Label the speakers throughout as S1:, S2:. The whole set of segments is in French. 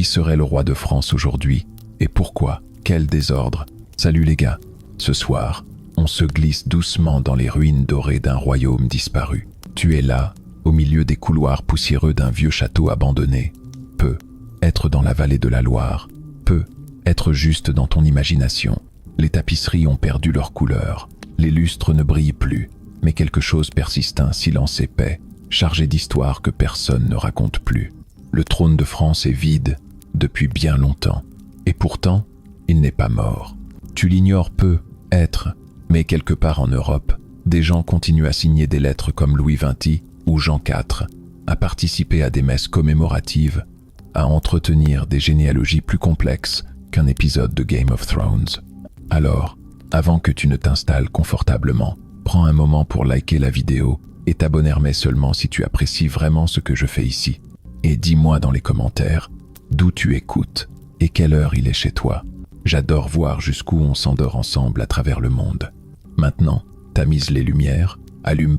S1: Qui serait le roi de France aujourd'hui? Et pourquoi? Quel désordre! Salut les gars! Ce soir, on se glisse doucement dans les ruines dorées d'un royaume disparu. Tu es là, au milieu des couloirs poussiéreux d'un vieux château abandonné. Peut être dans la vallée de la Loire, peut être juste dans ton imagination. Les tapisseries ont perdu leur couleur, les lustres ne brillent plus, mais quelque chose persiste, un silence épais, chargé d'histoires que personne ne raconte plus. Le trône de France est vide depuis bien longtemps, et pourtant, il n'est pas mort. Tu l'ignores peut-être, mais quelque part en Europe, des gens continuent à signer des lettres comme Louis XX ou Jean IV, à participer à des messes commémoratives, à entretenir des généalogies plus complexes qu'un épisode de Game of Thrones. Alors, avant que tu ne t'installes confortablement, prends un moment pour liker la vidéo et t'abonner, mais seulement si tu apprécies vraiment ce que je fais ici. Et dis-moi dans les commentaires d'où tu écoutes et quelle heure il est chez toi. J'adore voir jusqu'où on s'endort ensemble à travers le monde. Maintenant, tamise les lumières, allume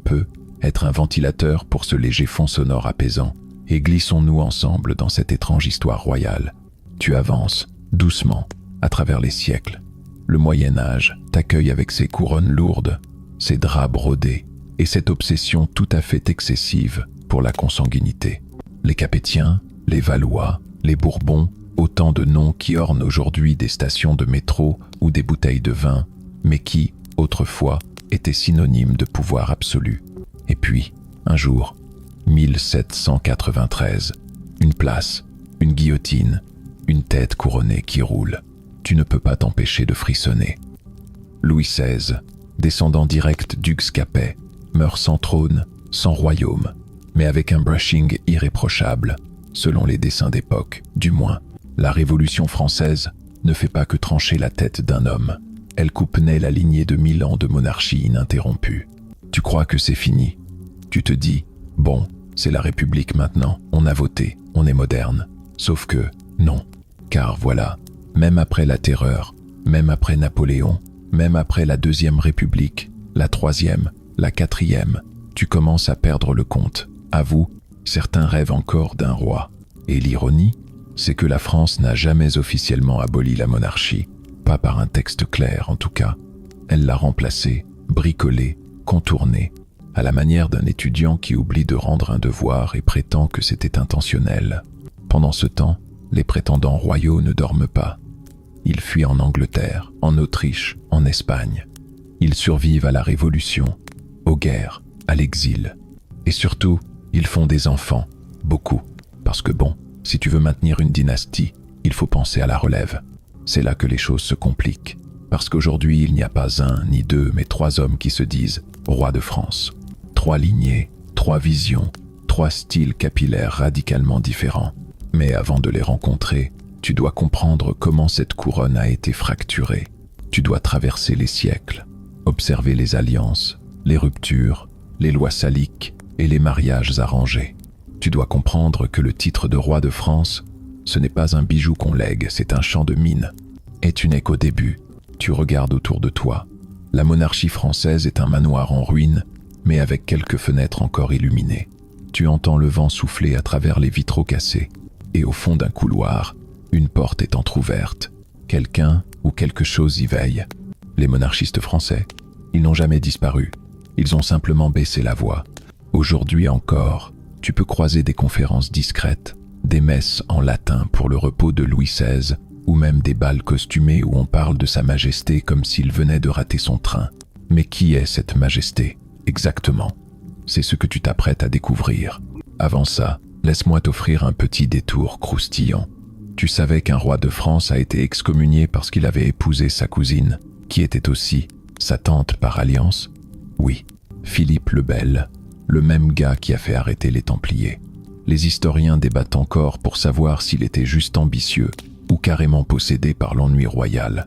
S1: être un ventilateur pour ce léger fond sonore apaisant, et glissons-nous ensemble dans cette étrange histoire royale. Tu avances, doucement, à travers les siècles. Le Moyen-Âge t'accueille avec ses couronnes lourdes, ses draps brodés, et cette obsession tout à fait excessive pour la consanguinité. Les Capétiens, les Valois, les Bourbons, autant de noms qui ornent aujourd'hui des stations de métro ou des bouteilles de vin, mais qui, autrefois, étaient synonymes de pouvoir absolu. Et puis, un jour, 1793, une place, une guillotine, une tête couronnée qui roule. Tu ne peux pas t'empêcher de frissonner. Louis XVI, descendant direct d'Hugues Capet, meurt sans trône, sans royaume, mais avec un brushing irréprochable, selon les dessins d'époque, du moins. La Révolution française ne fait pas que trancher la tête d'un homme. Elle coupe net la lignée de 1000 ans de monarchie ininterrompue. Tu crois que c'est fini. Tu te dis, bon, c'est la République maintenant, on a voté, on est moderne. Sauf que, non. Car voilà, même après la Terreur, même après Napoléon, même après la Deuxième République, la Troisième, la Quatrième, tu commences à perdre le compte. Avoue, certains rêvent encore d'un roi. Et l'ironie, c'est que la France n'a jamais officiellement aboli la monarchie, pas par un texte clair en tout cas. Elle l'a remplacée, bricolée, contournée, à la manière d'un étudiant qui oublie de rendre un devoir et prétend que c'était intentionnel. Pendant ce temps, les prétendants royaux ne dorment pas. Ils fuient en Angleterre, en Autriche, en Espagne. Ils survivent à la Révolution, aux guerres, à l'exil. Et surtout, ils font des enfants, beaucoup. Parce que bon, si tu veux maintenir une dynastie, il faut penser à la relève. C'est là que les choses se compliquent. Parce qu'aujourd'hui, il n'y a pas un ni deux, mais 3 hommes qui se disent « roi de France ». 3 lignées, 3 visions, 3 styles capillaires radicalement différents. Mais avant de les rencontrer, tu dois comprendre comment cette couronne a été fracturée. Tu dois traverser les siècles, observer les alliances, les ruptures, les lois saliques et les mariages arrangés. Tu dois comprendre que le titre de roi de France, ce n'est pas un bijou qu'on lègue, c'est un champ de mine. Et tu n'es qu'au début. Tu regardes autour de toi. La monarchie française est un manoir en ruine, mais avec quelques fenêtres encore illuminées. Tu entends le vent souffler à travers les vitraux cassés. Et au fond d'un couloir, une porte est entr'ouverte. Quelqu'un ou quelque chose y veille. Les monarchistes français, ils n'ont jamais disparu. Ils ont simplement baissé la voix. Aujourd'hui encore, tu peux croiser des conférences discrètes, des messes en latin pour le repos de Louis XVI, ou même des bals costumés où on parle de Sa Majesté comme s'il venait de rater son train. Mais qui est cette Majesté, exactement? C'est ce que tu t'apprêtes à découvrir. Avant ça, laisse-moi t'offrir un petit détour croustillant. Tu savais qu'un roi de France a été excommunié parce qu'il avait épousé sa cousine, qui était aussi sa tante par alliance? Oui, Philippe le Bel, le même gars qui a fait arrêter les Templiers. Les historiens débattent encore pour savoir s'il était juste ambitieux ou carrément possédé par l'ennui royal.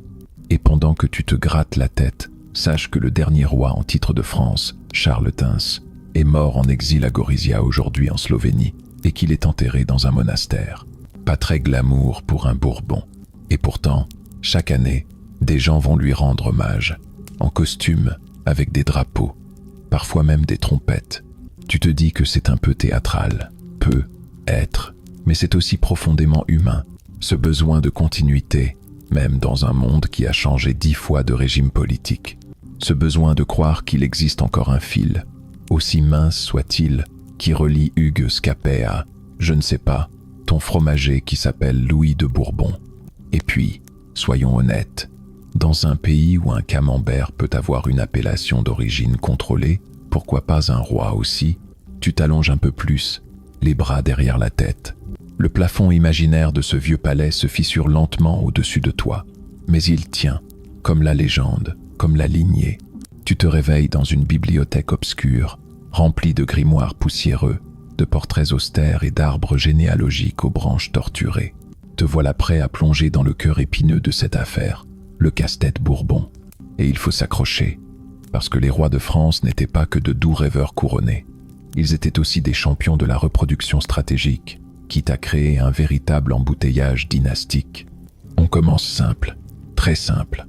S1: Et pendant que tu te grattes la tête, sache que le dernier roi en titre de France, Charles Quint, est mort en exil à Gorizia, aujourd'hui en Slovénie, et qu'il est enterré dans un monastère. Pas très glamour pour un Bourbon. Et pourtant, chaque année, des gens vont lui rendre hommage, en costume, avec des drapeaux, parfois même des trompettes. Tu te dis que c'est un peu théâtral, peut être, mais c'est aussi profondément humain. ce besoin de continuité, même dans un monde qui a changé 10 fois de régime politique. Ce besoin de croire qu'il existe encore un fil, aussi mince soit-il, qui relie Hugues Capet à, je ne sais pas, ton fromager qui s'appelle Louis de Bourbon. Et puis, soyons honnêtes, dans un pays où un camembert peut avoir une appellation d'origine contrôlée, pourquoi pas un roi aussi? Tu t'allonges un peu plus, les bras derrière la tête. Le plafond imaginaire de ce vieux palais se fissure lentement au-dessus de toi, mais il tient, comme la légende, comme la lignée. Tu te réveilles dans une bibliothèque obscure, remplie de grimoires poussiéreux, de portraits austères et d'arbres généalogiques aux branches torturées. Te voilà prêt à plonger dans le cœur épineux de cette affaire, le casse-tête Bourbon. Et il faut s'accrocher, parce que les rois de France n'étaient pas que de doux rêveurs couronnés. Ils étaient aussi des champions de la reproduction stratégique, quitte à créer un véritable embouteillage dynastique. On commence simple, très simple.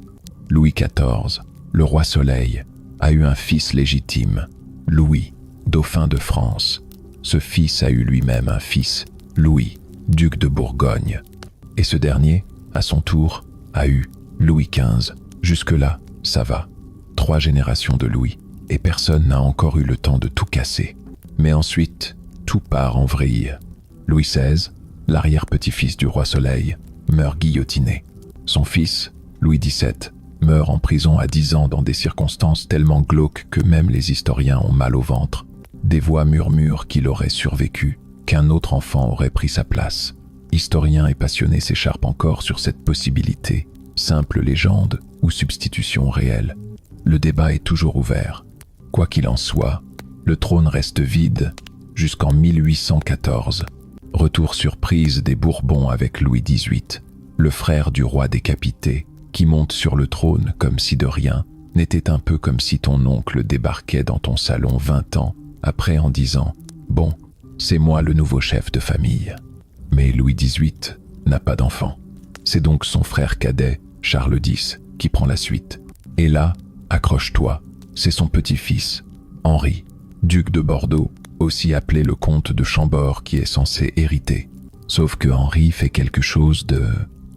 S1: Louis XIV, le roi Soleil, a eu un fils légitime, Louis, dauphin de France. Ce fils a eu lui-même un fils, Louis, duc de Bourgogne. Et ce dernier, à son tour, a eu Louis XV. Jusque-là, ça va. 3 générations de Louis, et personne n'a encore eu le temps de tout casser. Mais ensuite, tout part en vrille. Louis XVI, l'arrière-petit-fils du roi Soleil, meurt guillotiné. Son fils, Louis XVII, meurt en prison à 10 ans dans des circonstances tellement glauques que même les historiens ont mal au ventre. Des voix murmurent qu'il aurait survécu, qu'un autre enfant aurait pris sa place. Historiens et passionnés s'écharpent encore sur cette possibilité, simple légende ou substitution réelle. Le débat est toujours ouvert. Quoi qu'il en soit, le trône reste vide jusqu'en 1814. Retour surprise des Bourbons avec Louis XVIII, le frère du roi décapité, qui monte sur le trône comme si de rien n'était, un peu comme si ton oncle débarquait dans ton salon 20 ans après en disant « Bon, c'est moi le nouveau chef de famille ». Mais Louis XVIII n'a pas d'enfant. C'est donc son frère cadet, Charles X, qui prend la suite. Et là, accroche-toi, c'est son petit-fils, Henri, duc de Bordeaux, aussi appelé le comte de Chambord, qui est censé hériter. Sauf que Henri fait quelque chose de,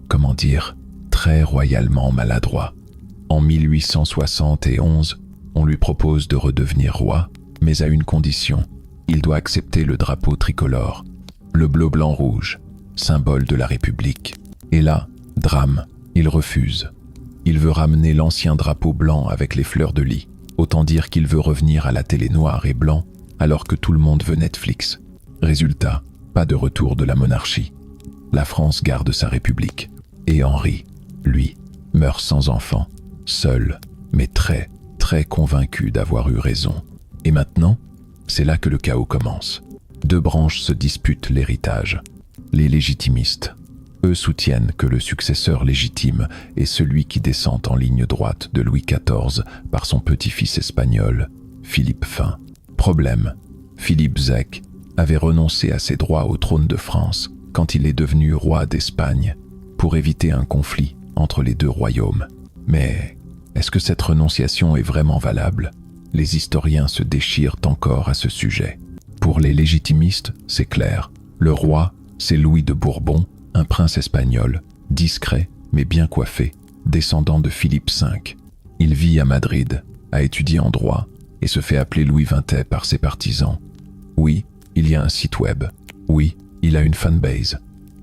S1: comment dire, très royalement maladroit. En 1871, on lui propose de redevenir roi, mais à une condition, il doit accepter le drapeau tricolore, le bleu-blanc-rouge, symbole de la République. Et là, drame, il refuse. Il veut ramener l'ancien drapeau blanc avec les fleurs de lis. Autant dire qu'il veut revenir à la télé noir et blanc, alors que tout le monde veut Netflix. Résultat, pas de retour de la monarchie. La France garde sa République. Et Henri, lui, meurt sans enfant, seul, mais très, très convaincu d'avoir eu raison. Et maintenant, c'est là que le chaos commence. 2 branches se disputent l'héritage. Les légitimistes, eux, soutiennent que le successeur légitime est celui qui descend en ligne droite de Louis XIV par son petit-fils espagnol, Philippe V. Problème, Philippe Zec avait renoncé à ses droits au trône de France quand il est devenu roi d'Espagne pour éviter un conflit entre les 2 royaumes. Mais est-ce que cette renonciation est vraiment valable? Les historiens se déchirent encore à ce sujet. Pour les légitimistes, c'est clair. Le roi, c'est Louis de Bourbon, un prince espagnol, discret mais bien coiffé, descendant de Philippe V. Il vit à Madrid, a étudié en droit et se fait appeler Louis XX par ses partisans. Oui, il y a un site web. Oui, il a une fanbase.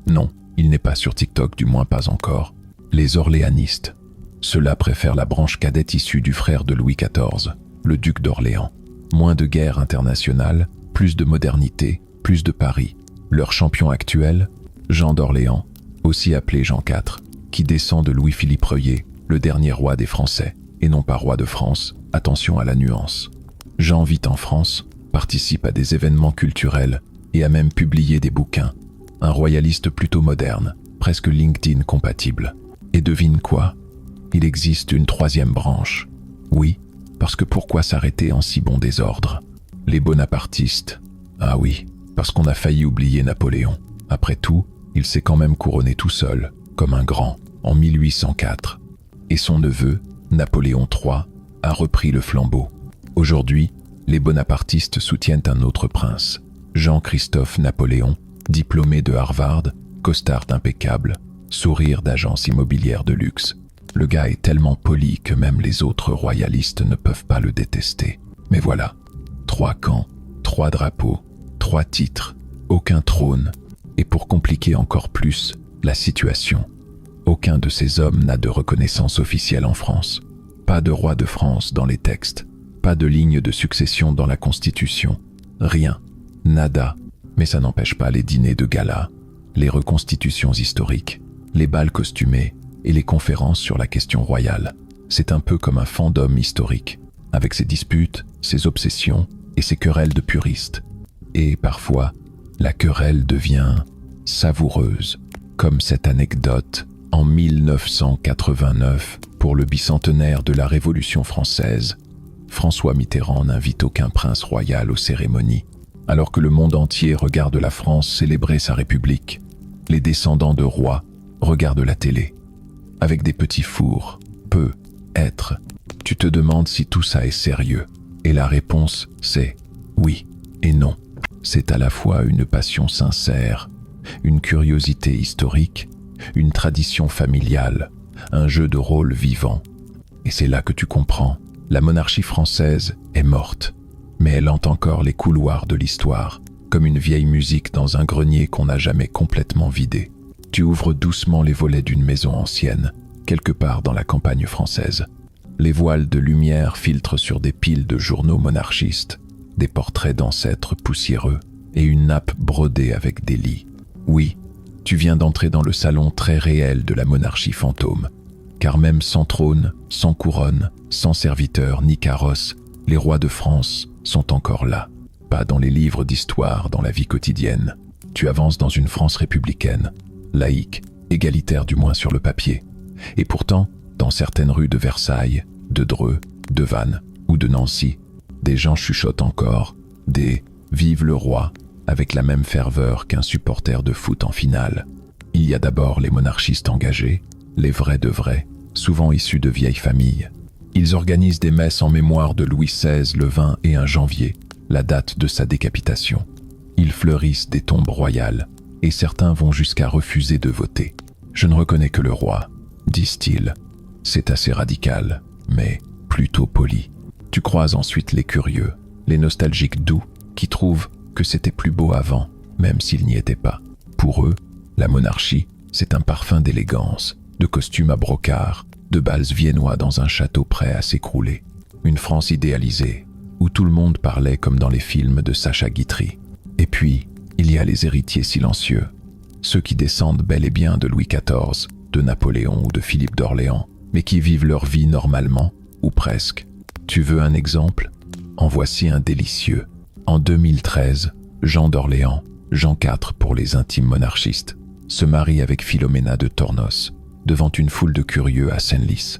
S1: Non, il n'est pas sur TikTok, du moins pas encore. Les orléanistes. Ceux-là préfèrent la branche cadette issue du frère de Louis XIV, le duc d'Orléans. Moins de guerre internationale, plus de modernité, plus de Paris. Leur champion actuel, Jean d'Orléans, aussi appelé Jean IV, qui descend de Louis-Philippe Reuillet, le dernier roi des Français, et non pas roi de France, attention à la nuance. Jean vit en France, participe à des événements culturels et a même publié des bouquins. Un royaliste plutôt moderne, presque LinkedIn compatible. Et devine quoi? Il existe une 3e branche. Oui, parce que pourquoi s'arrêter en si bon désordre? Les bonapartistes. Ah oui, parce qu'on a failli oublier Napoléon. Après tout, il s'est quand même couronné tout seul, comme un grand, en 1804. Et son neveu, Napoléon III, a repris le flambeau. Aujourd'hui, les bonapartistes soutiennent un autre prince, Jean-Christophe Napoléon, diplômé de Harvard, costard impeccable, sourire d'agence immobilière de luxe. Le gars est tellement poli que même les autres royalistes ne peuvent pas le détester. Mais voilà, 3 camps, 3 drapeaux, 3 titres, aucun trône. Et pour compliquer encore plus la situation, aucun de ces hommes n'a de reconnaissance officielle en France. Pas de roi de France dans les textes, pas de ligne de succession dans la Constitution. Rien, nada. Mais ça n'empêche pas les dîners de gala, les reconstitutions historiques, les bals costumés et les conférences sur la question royale. C'est un peu comme un fandom historique, avec ses disputes, ses obsessions et ses querelles de puristes. Et parfois, la querelle devient savoureuse, comme cette anecdote en 1989, pour le bicentenaire de la Révolution française. François Mitterrand n'invite aucun prince royal aux cérémonies, alors que le monde entier regarde la France célébrer sa République. Les descendants de rois regardent la télé, avec des petits fours, peut être. Tu te demandes si tout ça est sérieux, et la réponse c'est oui et non. C'est à la fois une passion sincère, une curiosité historique, une tradition familiale, un jeu de rôle vivant. Et c'est là que tu comprends, la monarchie française est morte, mais elle hante encore les couloirs de l'histoire, comme une vieille musique dans un grenier qu'on n'a jamais complètement vidé. Tu ouvres doucement les volets d'une maison ancienne, quelque part dans la campagne française. Les voiles de lumière filtrent sur des piles de journaux monarchistes, des portraits d'ancêtres poussiéreux et une nappe brodée avec des lits. Oui, tu viens d'entrer dans le salon très réel de la monarchie fantôme, car même sans trône, sans couronne, sans serviteur ni carrosse, les rois de France sont encore là. Pas dans les livres d'histoire, dans la vie quotidienne. Tu avances dans une France républicaine, laïque, égalitaire du moins sur le papier. Et pourtant, dans certaines rues de Versailles, de Dreux, de Vannes ou de Nancy, des gens chuchotent encore des « Vive le roi » avec la même ferveur qu'un supporter de foot en finale. Il y a d'abord les monarchistes engagés, les vrais de vrais, souvent issus de vieilles familles. Ils organisent des messes en mémoire de Louis XVI le 20 et 1 janvier, la date de sa décapitation. Ils fleurissent des tombes royales, et certains vont jusqu'à refuser de voter. « Je ne reconnais que le roi », disent-ils. C'est assez radical, mais plutôt poli. Tu croises ensuite les curieux, les nostalgiques doux, qui trouvent que c'était plus beau avant, même s'il n'y était pas. Pour eux, la monarchie, c'est un parfum d'élégance, de costumes à brocart, de bals viennois dans un château prêt à s'écrouler. Une France idéalisée, où tout le monde parlait comme dans les films de Sacha Guitry. Et puis, il y a les héritiers silencieux, ceux qui descendent bel et bien de Louis XIV, de Napoléon ou de Philippe d'Orléans, mais qui vivent leur vie normalement, ou presque. Tu veux un exemple? En voici un délicieux. En 2013, Jean d'Orléans, Jean IV pour les intimes monarchistes, se marie avec Philomena de Tornos, devant une foule de curieux à Senlis.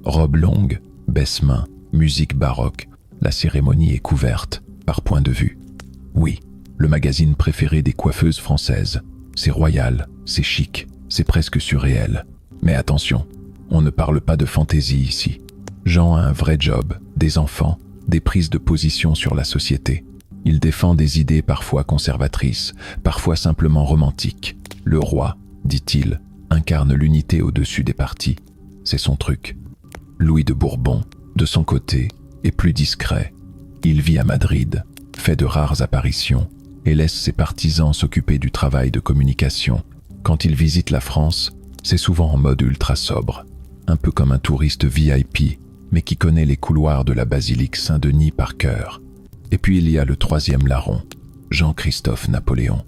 S1: Robe longue, baisse-main, musique baroque, la cérémonie est couverte, par point de vue. Oui, le magazine préféré des coiffeuses françaises. C'est royal, c'est chic, c'est presque surréel. Mais attention, on ne parle pas de fantaisie ici. Jean a un vrai job, des enfants, des prises de position sur la société. Il défend des idées parfois conservatrices, parfois simplement romantiques. Le roi, dit-il, incarne l'unité au-dessus des partis. C'est son truc. Louis de Bourbon, de son côté, est plus discret. Il vit à Madrid, fait de rares apparitions et laisse ses partisans s'occuper du travail de communication. Quand il visite la France, c'est souvent en mode ultra sobre, un peu comme un touriste VIP, mais qui connaît les couloirs de la basilique Saint-Denis par cœur. Et puis il y a le troisième larron, Jean-Christophe Napoléon.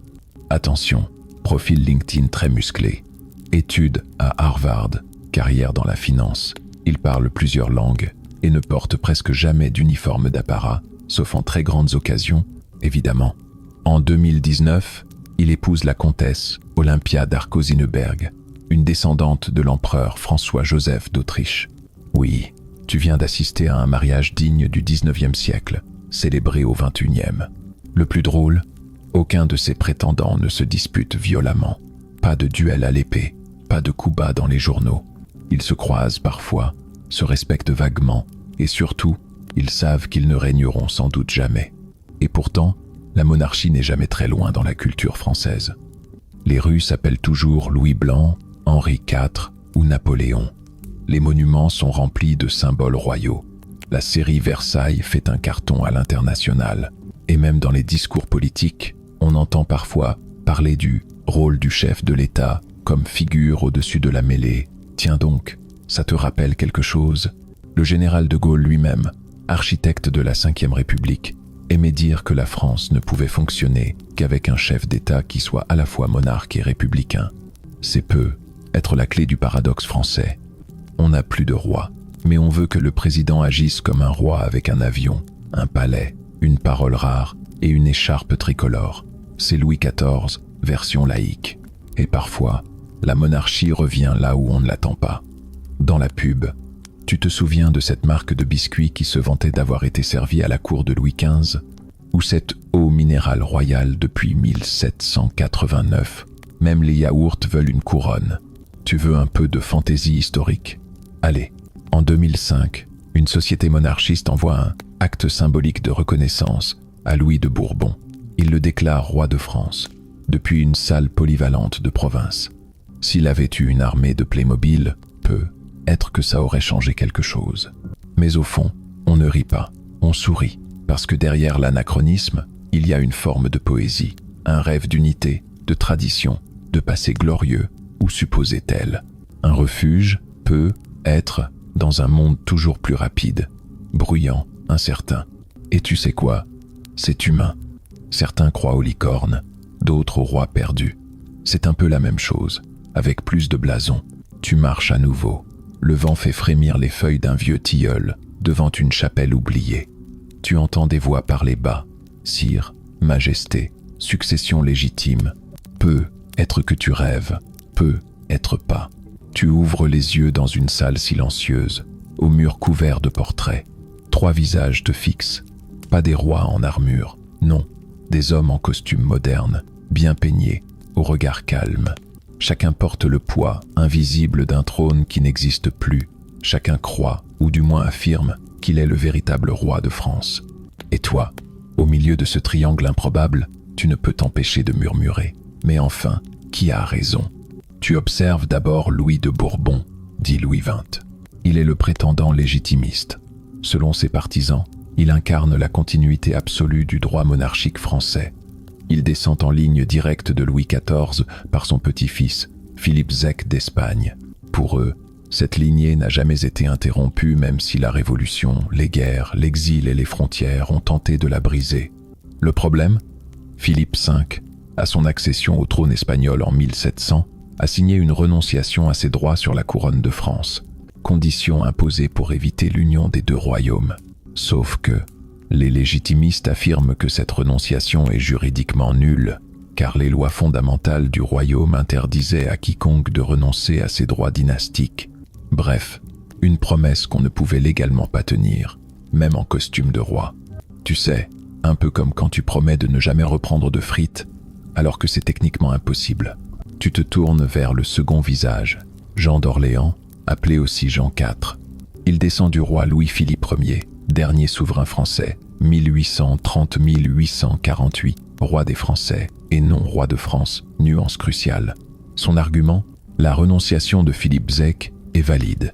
S1: Attention, profil LinkedIn très musclé. Études à Harvard, carrière dans la finance. Il parle plusieurs langues et ne porte presque jamais d'uniforme d'apparat, sauf en très grandes occasions, évidemment. En 2019, il épouse la comtesse Olympia d'Arcosineberg, une descendante de l'empereur François-Joseph d'Autriche. Oui, tu viens d'assister à un mariage digne du 19e siècle, célébré au 21e. Le plus drôle, aucun de ces prétendants ne se dispute violemment. Pas de duel à l'épée, pas de coups bas dans les journaux. Ils se croisent parfois, se respectent vaguement, et surtout, ils savent qu'ils ne régneront sans doute jamais. Et pourtant, la monarchie n'est jamais très loin dans la culture française. Les rues s'appellent toujours Louis Blanc, Henri IV ou Napoléon. Les monuments sont remplis de symboles royaux. La série Versailles fait un carton à l'international. Et même dans les discours politiques, on entend parfois parler du rôle du chef de l'État comme figure au-dessus de la mêlée. Tiens donc, ça te rappelle quelque chose? Le général de Gaulle lui-même, architecte de la Ve République, aimait dire que la France ne pouvait fonctionner qu'avec un chef d'État qui soit à la fois monarque et républicain. C'est peu être la clé du paradoxe français. On n'a plus de roi, mais on veut que le président agisse comme un roi avec un avion, un palais, une parole rare et une écharpe tricolore. C'est Louis XIV, version laïque. Et parfois, la monarchie revient là où on ne l'attend pas. Dans la pub, tu te souviens de cette marque de biscuits qui se vantait d'avoir été servie à la cour de Louis XV? Ou cette eau minérale royale depuis 1789? Même les yaourts veulent une couronne. Tu veux un peu de fantaisie historique? Allez, en 2005, une société monarchiste envoie un acte symbolique de reconnaissance à Louis de Bourbon. Il le déclare roi de France, depuis une salle polyvalente de province. S'il avait eu une armée de Playmobil, peut-être que ça aurait changé quelque chose. Mais au fond, on ne rit pas, on sourit, parce que derrière l'anachronisme, il y a une forme de poésie, un rêve d'unité, de tradition, de passé glorieux, ou supposé tel. Un refuge peut être dans un monde toujours plus rapide, bruyant, incertain. Et tu sais quoi? C'est humain. Certains croient aux licornes, d'autres aux rois perdus. C'est un peu la même chose, avec plus de blason. Tu marches à nouveau. Le vent fait frémir les feuilles d'un vieux tilleul devant une chapelle oubliée. Tu entends des voix parler bas. Sire, majesté, succession légitime. Peut être que tu rêves, peut être pas. Tu ouvres les yeux dans une salle silencieuse, aux murs couverts de portraits. 3 visages te fixent. Pas des rois en armure, non. Des hommes en costume moderne, bien peignés, au regard calme. Chacun porte le poids invisible d'un trône qui n'existe plus. Chacun croit, ou du moins affirme, qu'il est le véritable roi de France. Et toi, au milieu de ce triangle improbable, tu ne peux t'empêcher de murmurer. Mais enfin, qui a raison? Tu observes d'abord Louis de Bourbon, dit Louis XX. Il est le prétendant légitimiste. Selon ses partisans, il incarne la continuité absolue du droit monarchique français. Il descend en ligne directe de Louis XIV par son petit-fils, Philippe Zec d'Espagne. Pour eux, cette lignée n'a jamais été interrompue même si la Révolution, les guerres, l'exil et les frontières ont tenté de la briser. Le problème? Philippe V, à son accession au trône espagnol en 1700, a signé une renonciation à ses droits sur la couronne de France, condition imposée pour éviter l'union des 2 royaumes. Sauf que les légitimistes affirment que cette renonciation est juridiquement nulle, car les lois fondamentales du royaume interdisaient à quiconque de renoncer à ses droits dynastiques. Bref, une promesse qu'on ne pouvait légalement pas tenir, même en costume de roi. Tu sais, un peu comme quand tu promets de ne jamais reprendre de frites, alors que c'est techniquement impossible. Tu te tournes vers le second visage, Jean d'Orléans, appelé aussi Jean IV. Il descend du roi Louis-Philippe Ier, dernier souverain français, 1830-1848, roi des Français et non roi de France, nuance cruciale. Son argument, la renonciation de Philippe Zec est valide.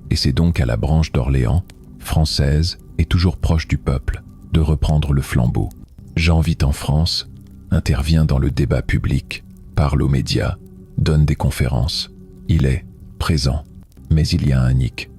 S1: Et c'est donc à la branche d'Orléans, française et toujours proche du peuple, de reprendre le flambeau. Jean vit en France, intervient dans le débat public, parle aux médias, donne des conférences. Il est présent. Mais il y a un hic.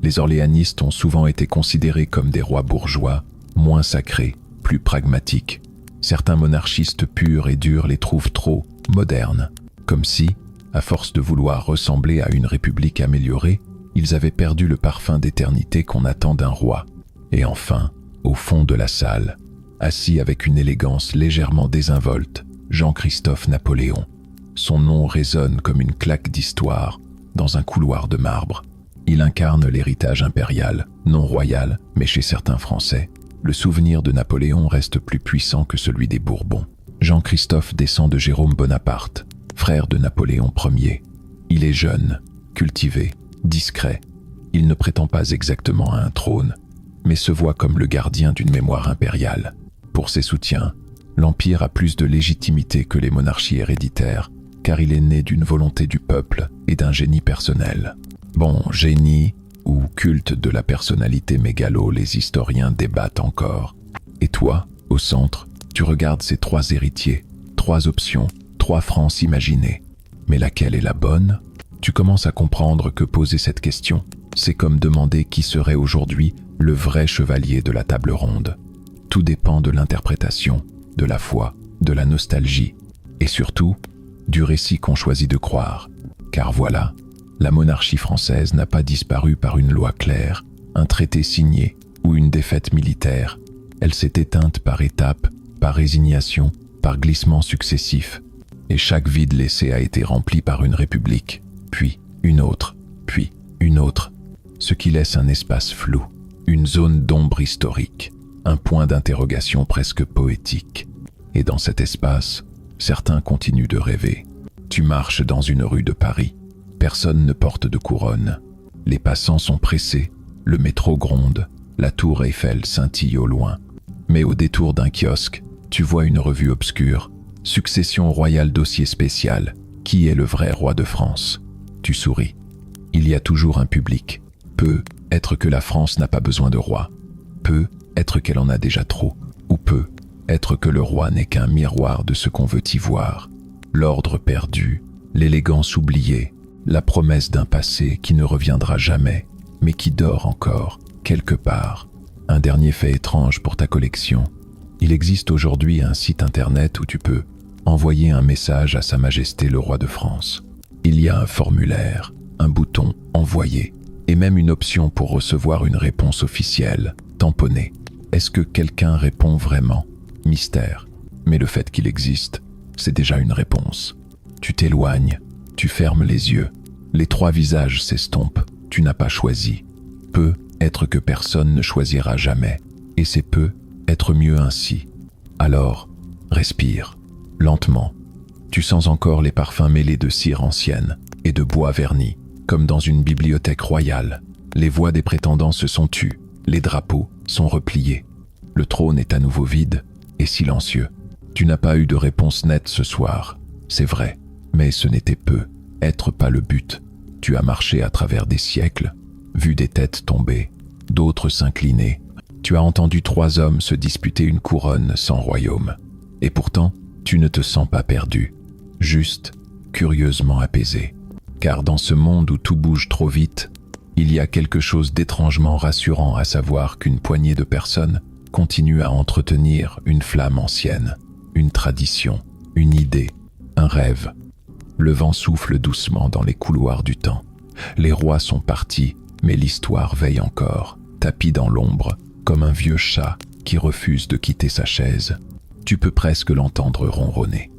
S1: Les orléanistes ont souvent été considérés comme des rois bourgeois, moins sacrés, plus pragmatiques. Certains monarchistes purs et durs les trouvent trop modernes, comme si, à force de vouloir ressembler à une république améliorée, ils avaient perdu le parfum d'éternité qu'on attend d'un roi. Et enfin, au fond de la salle, assis avec une élégance légèrement désinvolte, Jean-Christophe Napoléon. Son nom résonne comme une claque d'histoire dans un couloir de marbre. Il incarne l'héritage impérial, non royal, mais chez certains Français, le souvenir de Napoléon reste plus puissant que celui des Bourbons. Jean-Christophe descend de Jérôme Bonaparte, frère de Napoléon Ier. Il est jeune, cultivé, discret. Il ne prétend pas exactement à un trône, mais se voit comme le gardien d'une mémoire impériale. Pour ses soutiens, l'Empire a plus de légitimité que les monarchies héréditaires, car il est né d'une volonté du peuple et d'un génie personnel. Bon, génie ou culte de la personnalité mégalo, les historiens débattent encore. Et toi, au centre, tu regardes ces 3 héritiers, 3 options, 3 France imaginées. Mais laquelle est la bonne? Tu commences à comprendre que poser cette question, c'est comme demander qui serait aujourd'hui le vrai chevalier de la table ronde. Tout dépend de l'interprétation, de la foi, de la nostalgie, et surtout, du récit qu'on choisit de croire. Car voilà, la monarchie française n'a pas disparu par une loi claire, un traité signé ou une défaite militaire. Elle s'est éteinte par étapes, par résignation, par glissements successifs. Et chaque vide laissé a été rempli par une république, puis une autre, ce qui laisse un espace flou, une zone d'ombre historique, un point d'interrogation presque poétique. Et dans cet espace, certains continuent de rêver. Tu marches dans une rue de Paris, personne ne porte de couronne. Les passants sont pressés, le métro gronde, la tour Eiffel scintille au loin. Mais au détour d'un kiosque, tu vois une revue obscure, Succession royale dossier spécial, qui est le vrai roi de France? Tu souris. Il y a toujours un public. Peut être que la France n'a pas besoin de roi. Peut être qu'elle en a déjà trop. Ou peut être que le roi n'est qu'un miroir de ce qu'on veut y voir. L'ordre perdu, l'élégance oubliée, la promesse d'un passé qui ne reviendra jamais, mais qui dort encore, quelque part. Un dernier fait étrange pour ta collection. Il existe aujourd'hui un site internet où tu peux envoyer un message à Sa Majesté le Roi de France. Il y a un formulaire, un bouton « Envoyer » et même une option pour recevoir une réponse officielle, tamponnée. Est-ce que quelqu'un répond vraiment? Mystère. Mais le fait qu'il existe, c'est déjà une réponse. Tu t'éloignes, tu fermes les yeux. Les 3 visages s'estompent, tu n'as pas choisi. Peut être que personne ne choisira jamais, et c'est peut être mieux ainsi. Alors, respire, lentement. Tu sens encore les parfums mêlés de cire ancienne et de bois verni, comme dans une bibliothèque royale. Les voix des prétendants se sont tues, les drapeaux sont repliés. Le trône est à nouveau vide et silencieux. Tu n'as pas eu de réponse nette ce soir, c'est vrai, mais ce n'était peut-être pas le but. Tu as marché à travers des siècles, vu des têtes tomber, d'autres s'incliner. Tu as entendu 3 hommes se disputer une couronne sans royaume. Et pourtant, tu ne te sens pas perdu, juste curieusement apaisé. Car dans ce monde où tout bouge trop vite, il y a quelque chose d'étrangement rassurant à savoir qu'une poignée de personnes continue à entretenir une flamme ancienne, une tradition, une idée, un rêve. Le vent souffle doucement dans les couloirs du temps. Les rois sont partis, mais l'histoire veille encore, tapie dans l'ombre, comme un vieux chat qui refuse de quitter sa chaise. Tu peux presque l'entendre ronronner.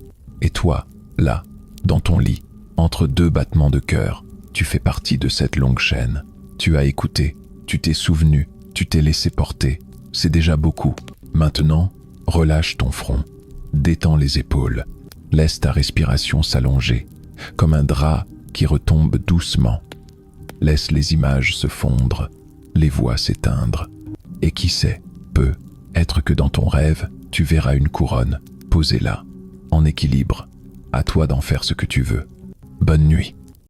S1: Et toi, là, dans ton lit, entre 2 battements de cœur, tu fais partie de cette longue chaîne. Tu as écouté, tu t'es souvenu, tu t'es laissé porter. C'est déjà beaucoup. Maintenant, relâche ton front, détends les épaules, laisse ta respiration s'allonger, comme un drap qui retombe doucement. Laisse les images se fondre, les voix s'éteindre. Et qui sait, peut être que dans ton rêve, tu verras une couronne, posée là, en équilibre. À toi d'en faire ce que tu veux. Bonne nuit.